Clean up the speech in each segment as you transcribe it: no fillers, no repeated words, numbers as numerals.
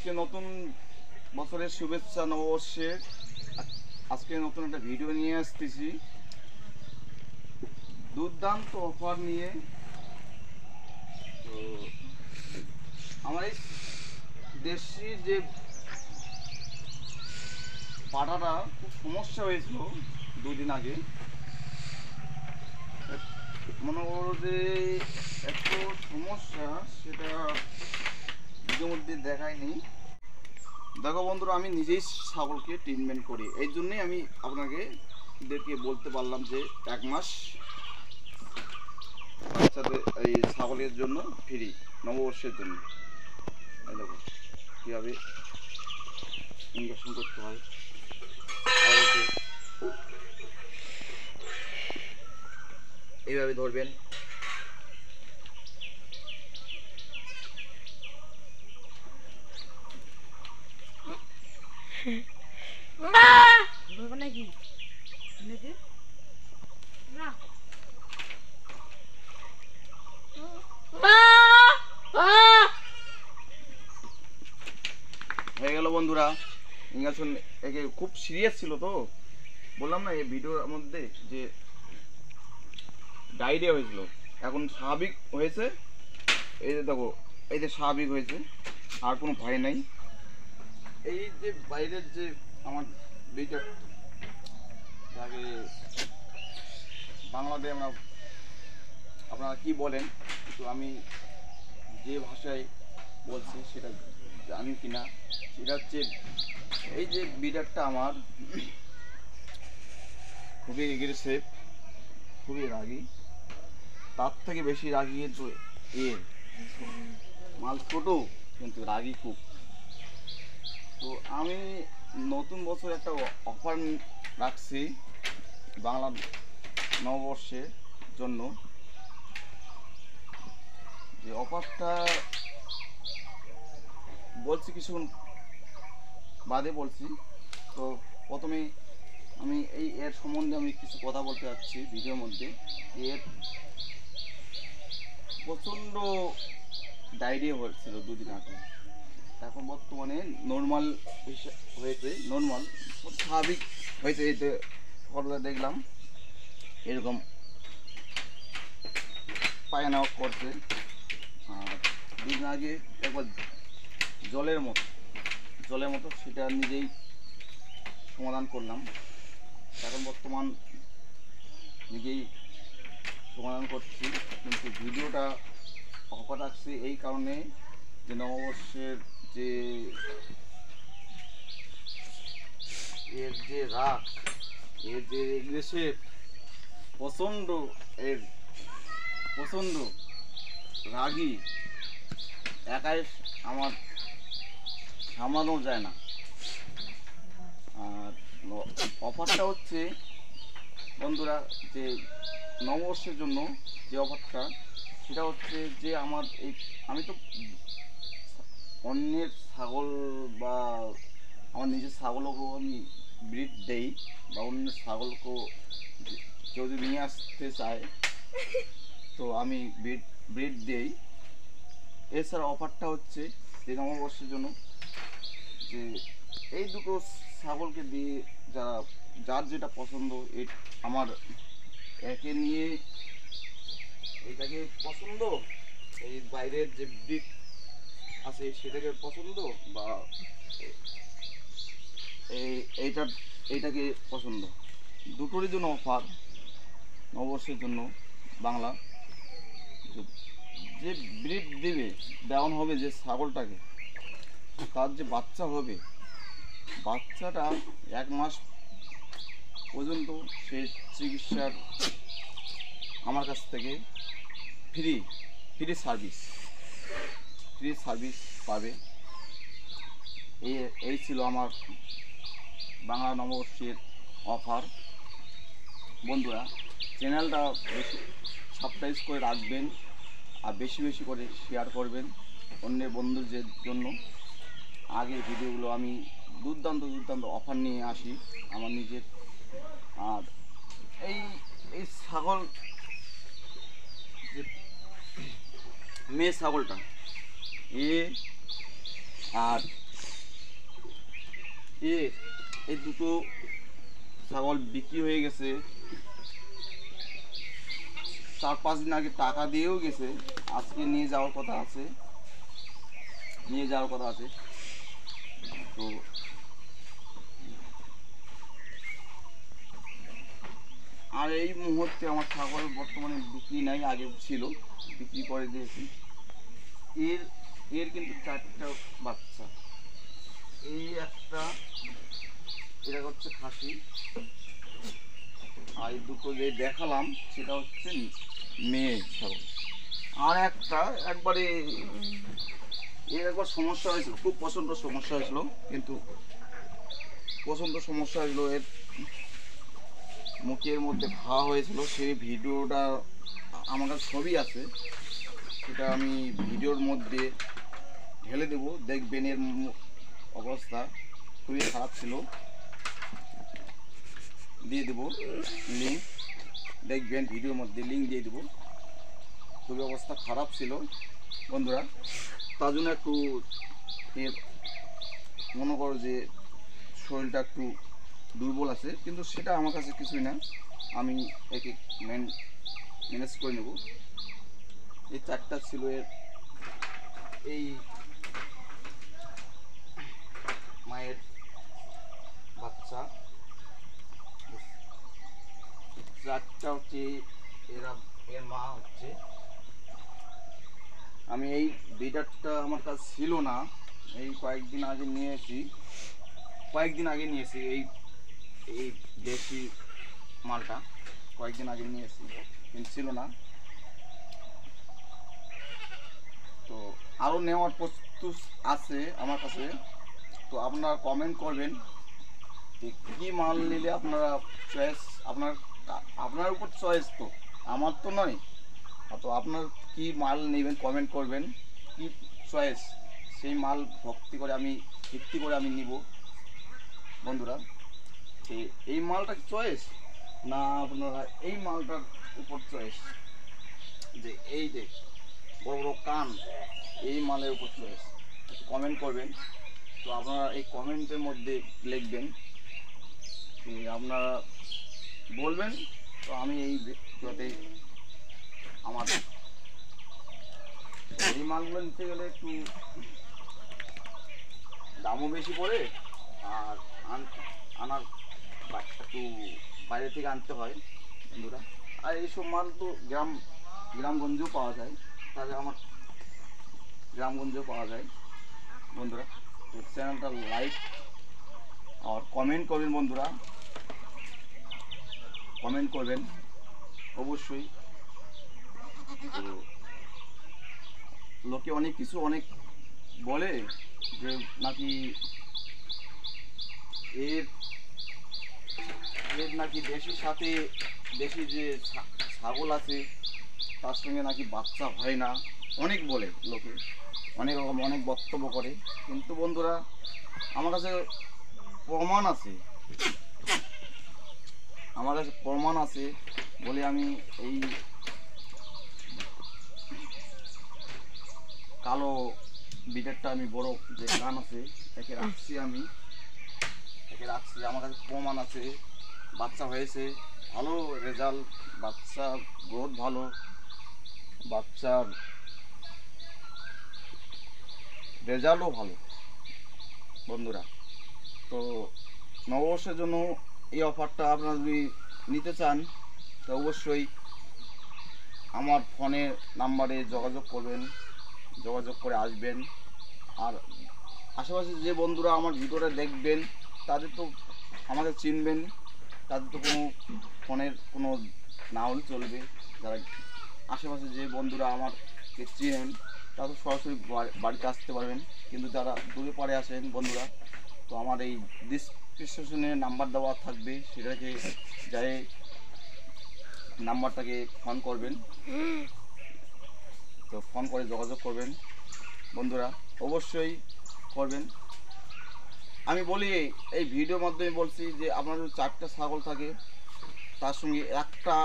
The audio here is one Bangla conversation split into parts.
আজকে নতুন বছরের শুভেচ্ছা নববর্ষের। আজকে নতুন একটা ভিডিও নিয়ে আসতেছি দুর্দান্ত অফার নিয়ে। তো আমার এই দেশি যে পাটাটা খুব সমস্যা হয়েছিল দুদিন আগে, মনে করো যে এত সমস্যা সেটা ভিডিওর মধ্যে দেখায়নি। দেখো বন্ধুরা, আমি নিজেই ছাগলকে ট্রিটমেন্ট করি, এই জন্যই আমি আপনাদেরকে বলতে পারলাম যে 1 মাস বাচ্চাদের এই ছাগলের জন্য ফ্রি নববর্ষের জন্য। এই দেখো কীভাবে ইঞ্জেকশন করতে হয়, এইভাবে ধরবেন। নাকি না হয়ে গেল বন্ধুরা ইঞ্জেকশন। একে খুব সিরিয়াস ছিল, তো বললাম না এই ভিডিওর মধ্যে যে ডায়রিয়া হয়েছিল, এখন স্বাভাবিক হয়েছে। এই যে দেখো, এই যে স্বাভাবিক হয়েছে, আর কোনো ভয় নাই। এই যে বাইরের যে আমার দুইটা, যাকে বাংলাতে আমরা আপনারা কি বলেন, তো আমি যে ভাষায় বলছি সেটা জানি কিনা, সেটা হচ্ছে এই যে বিড়ারটা আমার খুবই এগ্রেসিভ, খুবই রাগী। তার থেকে বেশি রাগী তো এর মাল ছোট কিন্তু রাগী খুব। তো আমি নতুন বছর একটা অফার রাখছি বাংলা নববর্ষের জন্য। যে অফারটা বলছি কিছুক্ষণ বাদে বলছি। তো প্রথমে আমি এর সম্বন্ধে আমি কিছু কথা বলতে যাচ্ছি ভিডিওর মধ্যে। এর প্রচণ্ড ডায়রিয়া হয়েছিল দুদিন আগে, এখন বর্তমানে নর্মাল হয়েছে, নর্মাল স্বাভাবিক হয়েছে। এই যে সকালবেলা দেখলাম এরকম পায়খানা করছে, আর দুদিন আগে একবার জলের মতো সেটা নিজেই সমাধান করলাম। এখন বর্তমান নিজেই সমাধান করছি, কিন্তু ভিডিওটা অফার রাখছি এই কারণে যে নববর্ষের যে এর যে রাগ, এর যে এগ্রেসিভ প্রচণ্ড, এর প্রচণ্ড রাগী, একাই আমার সামলানো যায় না। আর অফারটা হচ্ছে বন্ধুরা, যে নববর্ষের জন্য যে অফারটা, সেটা হচ্ছে যে আমার এই আমি তো অন্যের ছাগল বা আমার নিজের ছাগলকেও আমি ব্রিড দেই, বা অন্যের ছাগলকেও কেউ যদি নিয়ে আসতে চায় তো আমি ব্রিড দেই। এছাড়া অফারটা হচ্ছে যে নববর্ষের জন্য যে এই দুটো ছাগলকে দিয়ে যার যেটা পছন্দ, আমার একে নিয়ে এটাকে পছন্দ, এই বাইরের যে ব্রিড আছে সেটাকে পছন্দ, বা এইটাকে পছন্দ, দুটোরই জন্য অফার নববর্ষের জন্য বাংলা। যে ব্রিড দেওয়ানো হবে যে ছাগলটাকে, তার যে বাচ্চা হবে, বাচ্চাটা 1 মাস পর্যন্ত সে চিকিৎসার আমার কাছ থেকে ফ্রি সার্ভিস পাবে। এই ছিল আমার বাংলা নববর্ষের অফার। বন্ধুরা, চ্যানেলটা বেশি সাবস্ক্রাইব করে রাখবেন, আর বেশি বেশি করে শেয়ার করবেন অন্যের বন্ধুদের জন্য। আগের ভিডিওগুলো আমি দুর্দান্ত অফার নিয়ে আসি আমার নিজের। আর এই ছাগল, যে মেয়ে ছাগলটা আর এই দুটো ছাগল বিক্রি হয়ে গেছে, 4-5 দিন আগে টাকা দিয়েও গেছে, আজকে নিয়ে যাওয়ার কথা আছে, তো আর এই মুহূর্তে আমার ছাগল বর্তমানে বিক্রি নাই, আগে ছিল, বিক্রি করে দিয়েছি। এর কিন্তু 4টা বাচ্চা, এই একটা, এটা হচ্ছে খাসি, আর এই দুটো যে দেখালাম সেটা হচ্ছে মেয়ে ছাগল। আর একটা একবারে এর একবার সমস্যা হয়েছিল, খুব প্রচণ্ড সমস্যা হয়েছিল, এর মুখের মধ্যে ঘা হয়েছিল, সেই ভিডিওটা আমার কাছে ছবি আছে, সেটা আমি ভিডিওর মধ্যে ঢেলে দেবো, দেখবেন। এর অবস্থা খুবই খারাপ ছিল, দিয়ে দেবো লিঙ্ক, দেখবেন ভিডিওর মধ্যে লিঙ্ক দিয়ে দেবো। খুবই অবস্থা খারাপ ছিল বন্ধুরা, তার জন্য একটু এর মনে করো যে শরীরটা একটু দুর্বল আছে, কিন্তু সেটা আমার কাছে কিছুই না, আমি একে ম্যানেজ করে নেব। এই 4টা ছিল এর, এই মায়ের বাচ্চা, 4টা হচ্ছে এর মা হচ্ছে। আমি এই বিডারটা আমার কাছে ছিল না, এই কয়েকদিন আগে নিয়েছি, এই দেশি মালটা কয়েকদিন আগে নিয়েছি, কিন্তু ছিল না। তো আরও নেওয়ার প্রস্তুত আছে আমার কাছে, তো আপনারা কমেন্ট করবেন যে কী মাল নিলে আপনারা চয়েস, আপনার উপর চয়েস, তো আমার তো নয়, তো আপনার কি মাল নেবেন কমেন্ট করবেন, কি চয়েস সেই মাল ভিত্তি করে আমি নিব বন্ধুরা। এই মালটা চয়েস না আপনারা এই মালটার উপর চয়েস, যে এই যে বড় বড় কান, এই মালের উপর চয়েস, কমেন্ট করবেন। তো আপনারা এই কমেন্টের মধ্যে লিখবেন, আপনারা বলবেন, তো আমি এই যাতে আমার এই মালগুলো নিতে গেলে একটু দামও বেশি পড়ে, আর আনার একটু বাইরে থেকে আনতে হয় বন্ধুরা। আর এইসব মাল তো গ্রামগঞ্জেও পাওয়া যায়, তাহলে আমার গ্রামগঞ্জেও পাওয়া যায় বন্ধুরা। তো চ্যানেলটা লাইক আর কমেন্ট করবেন বন্ধুরা, কমেন্ট করবেন অবশ্যই। তো লোকে অনেক বলে যে নাকি এর নাকি দেশির সাথে দেশি যে ছাগল আছে তার সঙ্গে নাকি বাচ্চা হয় না, অনেক বলে লোকে, অনেক রকম অনেক বক্তব্য করে, কিন্তু বন্ধুরা আমার কাছে প্রমাণ আছে, বলে আমি এই কালো বিটেরটা আমি বড় যে গান আছে একে রাখছি, আমার কাছে প্রমাণ আছে, বাচ্চা হয়েছে, ভালো রেজাল্ট, বাচ্চার গ্রোথ ভালো, বাচ্চার রেজাল্টও ভালো বন্ধুরা। তো নববর্ষের জন্য এই অফারটা আপনারা যদি নিতে চান তো অবশ্যই আমার ফোনের নাম্বারে যোগাযোগ করে আসবেন। আর আশেপাশে যে বন্ধুরা আমার ভিডিওটা দেখবেন তাদের তো আমাকে চিনবেন, তাদের তো কোনো ফোনের কোনো না হলে চলবে, যারা আশেপাশে যে বন্ধুরা আমাকে চিনেন তারা তো সরাসরি বাড়িতে আসতে পারবেন, কিন্তু যারা দূরে পরে আসেন বন্ধুরা, তো আমার এই ডিসক্রিপশনে নাম্বার দেওয়া থাকবে, সেটাকে যাই নাম্বারটাকে ফোন করবেন, তো ফোন করে যোগাযোগ করবেন বন্ধুরা, অবশ্যই করবেন। আমি বলি এই ভিডিওর মাধ্যমে বলছি যে আপনার যদি 4টা ছাগল থাকে তার সঙ্গে একটা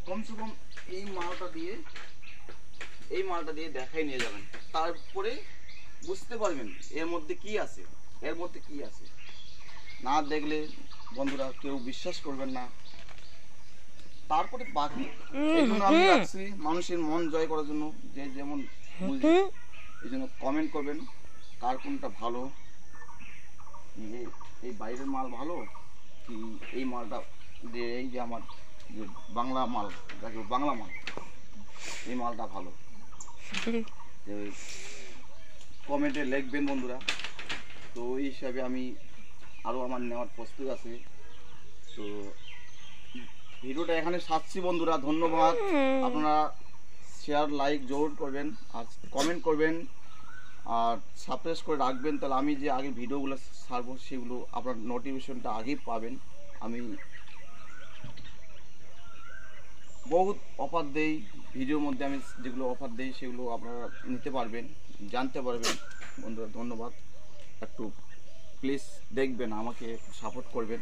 কমসে কম এই মালটা দিয়ে দেখাই নিয়ে যাবেন, তারপরে বুঝতে পারবেন এর মধ্যে কি আছে। না দেখলে বন্ধুরা কেউ বিশ্বাস করবেন না। তারপরে বাকি এই জন্য আমি রাখছি মানুষের মন জয় করার জন্য, যে যেমন বুঝে এই জন্য কমেন্ট করবেন কার কোনটা ভালো, এই বাইরের মাল ভালো কি এই মালটা, যে এই যে আমার যে বাংলা মাল, যাকে বাংলা মাল, এই মালটা ভালো, কমেন্টে লিখবেন বন্ধুরা। তো এই হিসাবে আমি আরও আমার নেওয়ার প্রস্তুত আছে। তো ভিডিওটা এখানে সারছি বন্ধুরা, ধন্যবাদ। আপনারা শেয়ার লাইক জোর করবেন আর কমেন্ট করবেন আর সাবস্ক্রাইব করে রাখবেন, তাহলে আমি যে আগে ভিডিওগুলো ছাড়বো সেগুলো আপনার নোটিফিকেশনটা আগেই পাবেন। আমি বহুত অফার দেই ভিডিওর মধ্যে, আমি যেগুলো অফার দেই সেগুলো আপনারা নিতে পারবেন, জানতে পারবেন। বন্ধুরা ধন্যবাদ, একটু প্লিজ দেখবেন, আমাকে সাপোর্ট করবেন।